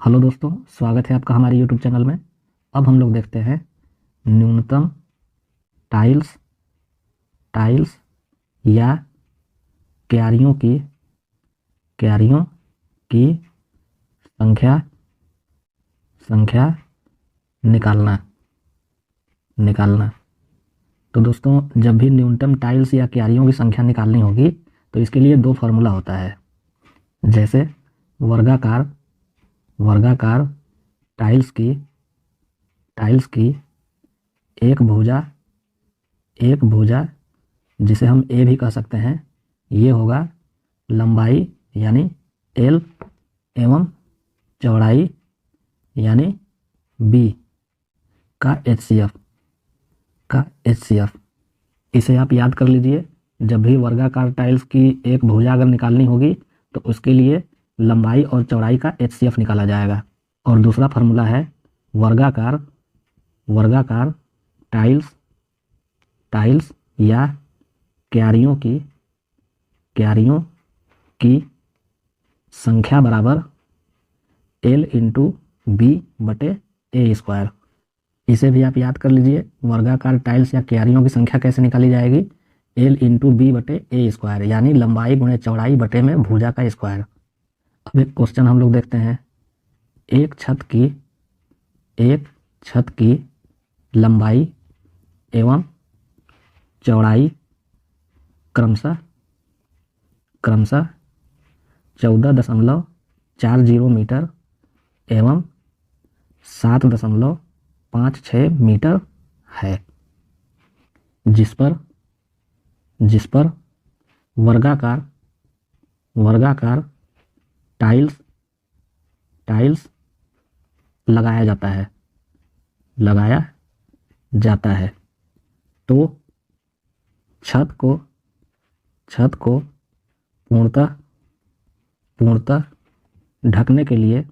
Hello दोस्तों, स्वागत है आपका हमारे यूट्यूब चैनल में। अब हम लोग देखते हैं न्यूनतम टाइल्स टाइल्स या क्यारियों की संख्या संख्या निकालना निकालना। तो दोस्तों, जब भी न्यूनतम टाइल्स या क्यारियों की संख्या निकालनी होगी तो इसके लिए दो फार्मूला होता है। जैसे वर्गाकार वर्गाकार टाइल्स की एक भुजा जिसे हम ए भी कह सकते हैं, ये होगा लंबाई यानी एल एवं चौड़ाई यानी बी का एचसीएफ। इसे आप याद कर लीजिए। जब भी वर्गाकार टाइल्स की एक भुजा अगर निकालनी होगी तो उसके लिए लंबाई और चौड़ाई का एचसीएफ निकाला जाएगा। और दूसरा फार्मूला है वर्गाकार टाइल्स या क्यारियों की संख्या बराबर L इंटू बी बटे ए स्क्वायर। इसे भी आप याद कर लीजिए। वर्गाकार टाइल्स या क्यारियों की संख्या कैसे निकाली जाएगी? L इंटू बी बटे ए स्क्वायर, यानी लंबाई गुणे चौड़ाई बटे में भुजा का स्क्वायर। अब एक क्वेश्चन हम लोग देखते हैं। एक छत की लंबाई एवं चौड़ाई क्रमशः 14.40 मीटर एवं 7.56 मीटर है, जिस पर वर्गाकार टाइल्स लगाया जाता है। तो छत को पूर्णतः ढकने के लिए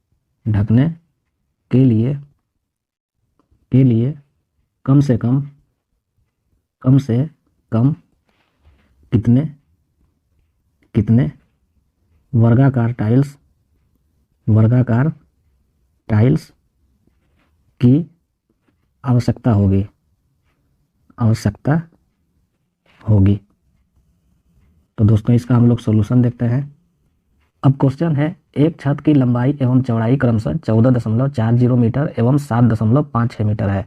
कम से कम कितने वर्गाकार टाइल्स की आवश्यकता होगी। तो दोस्तों, इसका हम लोग सॉल्यूशन देखते हैं। अब क्वेश्चन है, एक छत की लंबाई एवं चौड़ाई क्रमशः 14.40 मीटर एवं 7.56 मीटर है,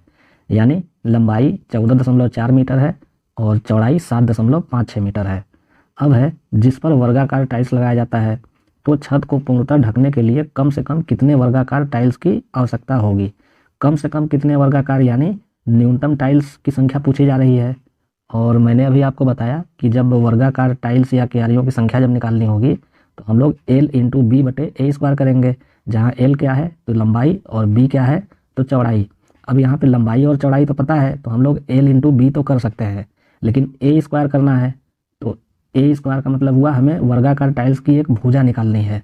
यानी लंबाई 14.4 मीटर है और चौड़ाई 7.56 मीटर है। अब है, जिस पर वर्गाकार टाइल्स लगाया जाता है, तो छत को पूर्णतः ढकने के लिए कम से कम कितने वर्गाकार टाइल्स की आवश्यकता होगी। कम से कम कितने वर्गाकार यानी न्यूनतम टाइल्स की संख्या पूछी जा रही है। और मैंने अभी आपको बताया कि जब वर्गाकार टाइल्स या क्यारियों की संख्या जब निकालनी होगी तो हम लोग L इंटू बी बटे ए स्क्वायर करेंगे, जहाँ L क्या है तो लंबाई और B क्या है तो चौड़ाई। अब यहाँ पे लंबाई और चौड़ाई तो पता है, तो हम लोग L इंटू बी तो कर सकते हैं, लेकिन ए स्क्वायर करना है। तो ए स्क्वायर का मतलब हुआ हमें वर्गाकार टाइल्स की एक भुजा निकालनी है।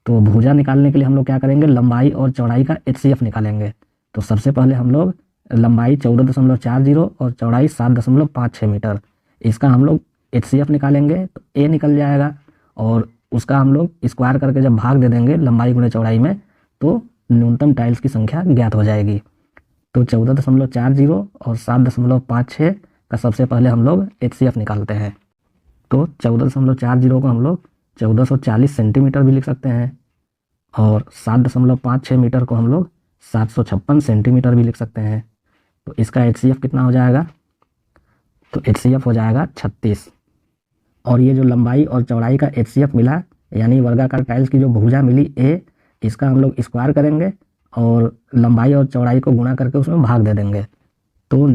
तो भुजा निकालने के लिए हम लोग क्या करेंगे, लंबाई और चौड़ाई का एचसीएफ निकालेंगे। तो सबसे पहले हम लोग लंबाई 14.40 और चौड़ाई 7.56 मीटर, इसका हम लोग एचसीएफ निकालेंगे तो ए निकल जाएगा। और उसका हम लोग स्क्वायर करके जब भाग दे देंगे लंबाई गुणे चौड़ाई में, तो न्यूनतम टाइल्स की संख्या ज्ञात हो जाएगी। तो 14.40 और 7.56 का सबसे पहले हम लोग एचसीएफ निकालते हैं। तो 14.40 को हम लोग 1440 सेंटीमीटर भी लिख सकते हैं और 7.56 मीटर को हम लोग 756 सेंटीमीटर भी लिख सकते हैं। तो इसका एचसीएफ कितना हो जाएगा, तो एचसीएफ हो जाएगा 36। और ये जो लंबाई और चौड़ाई का एचसीएफ मिला, यानी वर्गाकार टाइल्स की जो भुजा मिली ए, इसका हम लोग स्क्वायर करेंगे और लंबाई और चौड़ाई को गुणा करके उसमें भाग दे देंगे। तो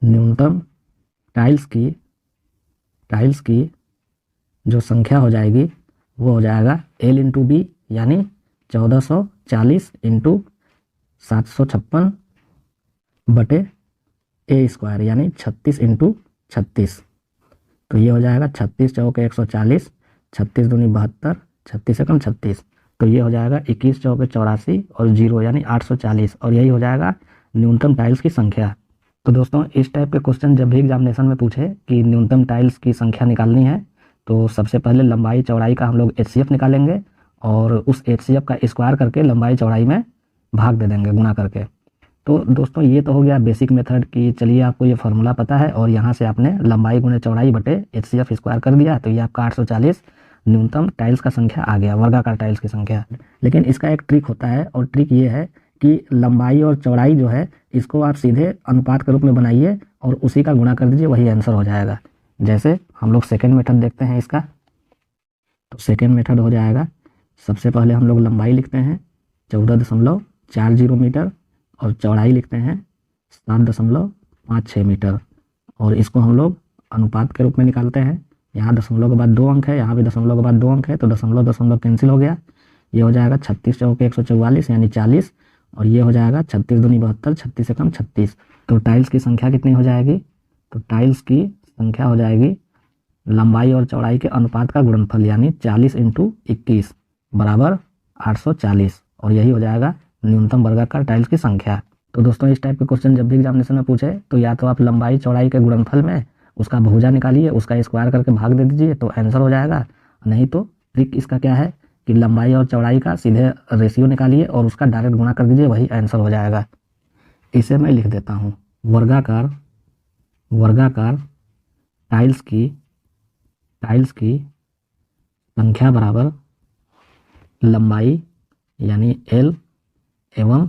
न्यूनतम टाइल्स की जो संख्या हो जाएगी वो हो जाएगा L इंटू बी, यानी 1440 इंटू 756 बटे ए स्क्वायर, यानी 36 इंटू 36। तो ये हो जाएगा 36 चौके 140, 36 दूनी 72, 36 एकम 36। तो ये हो जाएगा 21 चौके 84 और 0 यानी 840। और यही हो जाएगा न्यूनतम टाइल्स की संख्या। तो दोस्तों, इस टाइप के क्वेश्चन जब भी एग्जामिनेशन में पूछे कि न्यूनतम टाइल्स की संख्या निकालनी है, तो सबसे पहले लंबाई चौड़ाई का हम लोग एचसीएफ निकालेंगे और उस HCF का स्क्वायर करके लंबाई चौड़ाई में भाग दे देंगे गुणा करके। तो दोस्तों ये तो हो गया बेसिक मेथड की, चलिए आपको ये फार्मूला पता है और यहाँ से आपने लंबाई गुणे चौड़ाई बटे HCF स्क्वायर कर दिया, तो ये आपका 840 न्यूनतम टाइल्स का संख्या आ गया, वर्गाकार टाइल्स की संख्या। लेकिन इसका एक ट्रिक होता है और ट्रिक ये है कि लंबाई और चौड़ाई जो है इसको आप सीधे अनुपात के रूप में बनाइए और उसी का गुणा कर दीजिए, वही आंसर हो जाएगा। जैसे हम लोग सेकेंड मेथड देखते हैं इसका, तो सेकेंड मेथड हो जाएगा, सबसे पहले हम लोग लंबाई लिखते हैं 14.40 मीटर और चौड़ाई लिखते हैं 7.56 मीटर और इसको हम लोग अनुपात के रूप में निकालते हैं। यहाँ दशमलव के बाद 2 अंक है, यहाँ भी दशमलव के बाद 2 अंक है, तो दशमलव दशमलव कैंसिल हो गया, ये हो जाएगा 36 चौके 144 यानी 40 और ये हो जाएगा 36 दूनी 72, 36 से कम 36। तो टाइल्स की संख्या कितनी हो जाएगी? तो टाइल्स की संख्या हो जाएगी लंबाई और चौड़ाई के अनुपात का गुणनफल यानी 40 × 21 बराबर 840 और यही हो जाएगा न्यूनतम वर्गाकार टाइल्स की संख्या। तो दोस्तों इस टाइप के क्वेश्चन जब भी एग्जामिनेशन में पूछे तो या तो आप लंबाई चौड़ाई के गुणनफल में उसका भुजा निकालिए, उसका स्क्वायर करके भाग दे दीजिए तो आंसर हो जाएगा, नहीं तो ट्रिक इसका क्या है कि लंबाई और चौड़ाई का सीधे रेशियो निकालिए और उसका डायरेक्ट गुणा कर दीजिए, वही आंसर हो जाएगा। इसे मैं लिख देता हूँ, वर्गाकार टाइल्स की संख्या बराबर लंबाई यानी L एवं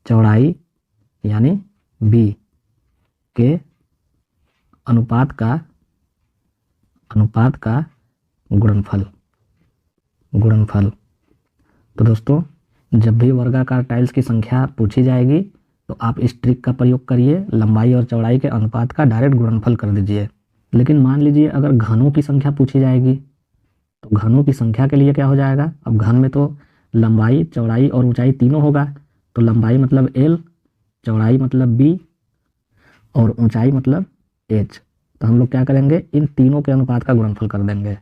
चौड़ाई यानी B के अनुपात का गुणनफल। तो दोस्तों जब भी वर्गाकार टाइल्स की संख्या पूछी जाएगी तो आप इस ट्रिक का प्रयोग करिए, लंबाई और चौड़ाई के अनुपात का डायरेक्ट गुणनफल कर दीजिए। लेकिन मान लीजिए अगर घनों की संख्या पूछी जाएगी तो घनों की संख्या के लिए क्या हो जाएगा? अब घन में तो लंबाई चौड़ाई और ऊंचाई तीनों होगा, तो लंबाई मतलब L, चौड़ाई मतलब B और ऊंचाई मतलब H। तो हम लोग क्या करेंगे, इन तीनों के अनुपात का गुणनफल कर देंगे।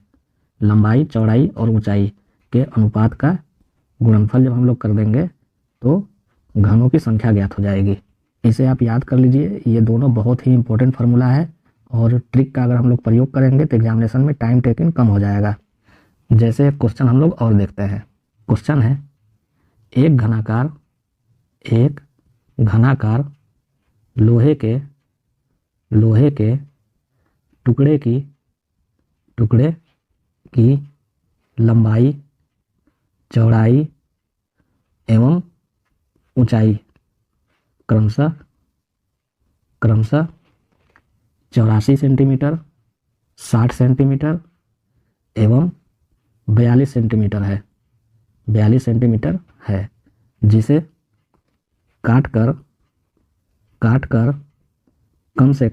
लंबाई चौड़ाई और ऊंचाई के अनुपात का गुणनफल जब हम लोग कर देंगे तो घनों की संख्या ज्ञात हो जाएगी। इसे आप याद कर लीजिए, ये दोनों बहुत ही इंपॉर्टेंट फार्मूला है और ट्रिक का अगर हम लोग प्रयोग करेंगे तो एग्जामिनेशन में टाइम टेकिंग कम हो जाएगा। जैसे क्वेश्चन हम लोग और देखते हैं, क्वेश्चन है एक घनाकार लोहे के टुकड़े की लंबाई चौड़ाई एवं ऊंचाई क्रमशः 84 सेंटीमीटर, 60 सेंटीमीटर एवं 42 सेंटीमीटर है, जिसे काट कर कम से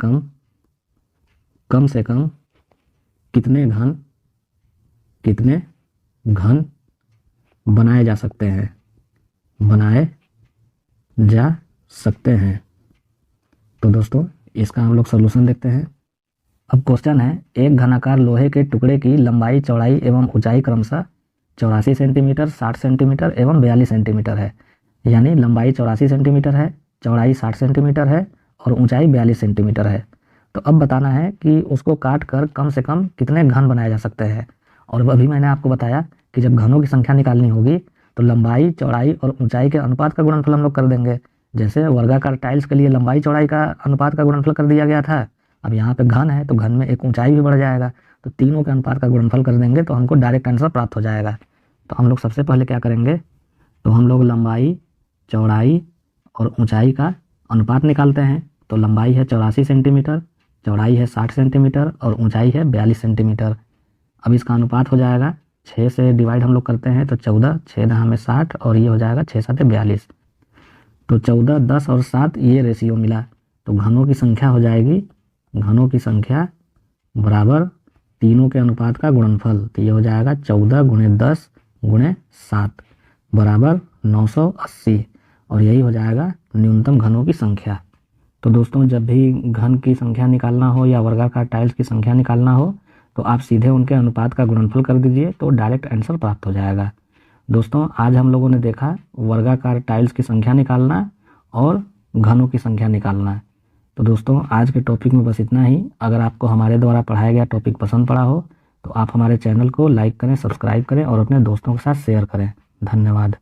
कम कितने घन बनाए जा सकते हैं। तो दोस्तों इसका हम लोग सॉल्यूशन देखते हैं। अब क्वेश्चन है एक घनाकार लोहे के टुकड़े की लंबाई चौड़ाई एवं ऊंचाई क्रमशः 84 सेंटीमीटर, 60 सेंटीमीटर एवं 42 सेंटीमीटर है, यानी लंबाई 84 सेंटीमीटर है, चौड़ाई 60 सेंटीमीटर है और ऊंचाई 42 सेंटीमीटर है। तो अब बताना है कि उसको काट कर कम से कम कितने घन बनाए जा सकते हैं। और अभी मैंने आपको बताया कि जब घनों की संख्या निकालनी होगी तो लंबाई चौड़ाई और ऊंचाई के अनुपात का गुणनफल हम लोग कर देंगे। जैसे वर्गाकार टाइल्स के लिए लंबाई चौड़ाई का अनुपात का गुणनफल कर दिया गया था, अब यहाँ पे घन है तो घन में एक ऊंचाई भी बढ़ जाएगा, तो तीनों के अनुपात का गुणनफल कर देंगे तो हमको डायरेक्ट आंसर प्राप्त हो जाएगा। तो हम लोग सबसे पहले क्या करेंगे, तो हम लोग लंबाई चौड़ाई और ऊंचाई का अनुपात निकालते हैं। तो लंबाई है 84 सेंटीमीटर, चौड़ाई है 60 सेंटीमीटर और ऊंचाई है 42 सेंटीमीटर। अब इसका अनुपात हो जाएगा 6 से डिवाइड हम लोग करते हैं तो 14, 6 दहा में 60 और ये हो जाएगा 6 7 42। तो 14, 10 और 7 ये रेशियो मिला, तो घनों की संख्या हो जाएगी, घनों की संख्या बराबर तीनों के अनुपात का गुणनफल, तो ये हो जाएगा 14 × 10 × 7 बराबर 980 और यही हो जाएगा न्यूनतम घनों की संख्या। तो दोस्तों जब भी घन की संख्या निकालना हो या वर्गाकार टाइल्स की संख्या निकालना हो तो आप सीधे उनके अनुपात का गुणनफल कर दीजिए तो डायरेक्ट आंसर प्राप्त हो जाएगा। दोस्तों आज हम लोगों ने देखा वर्गाकार टाइल्स की संख्या निकालना और घनों की संख्या निकालना। तो दोस्तों आज के टॉपिक में बस इतना ही। अगर आपको हमारे द्वारा पढ़ाया गया टॉपिक पसंद पड़ा हो तो आप हमारे चैनल को लाइक करें, सब्सक्राइब करें और अपने दोस्तों के साथ शेयर करें। धन्यवाद।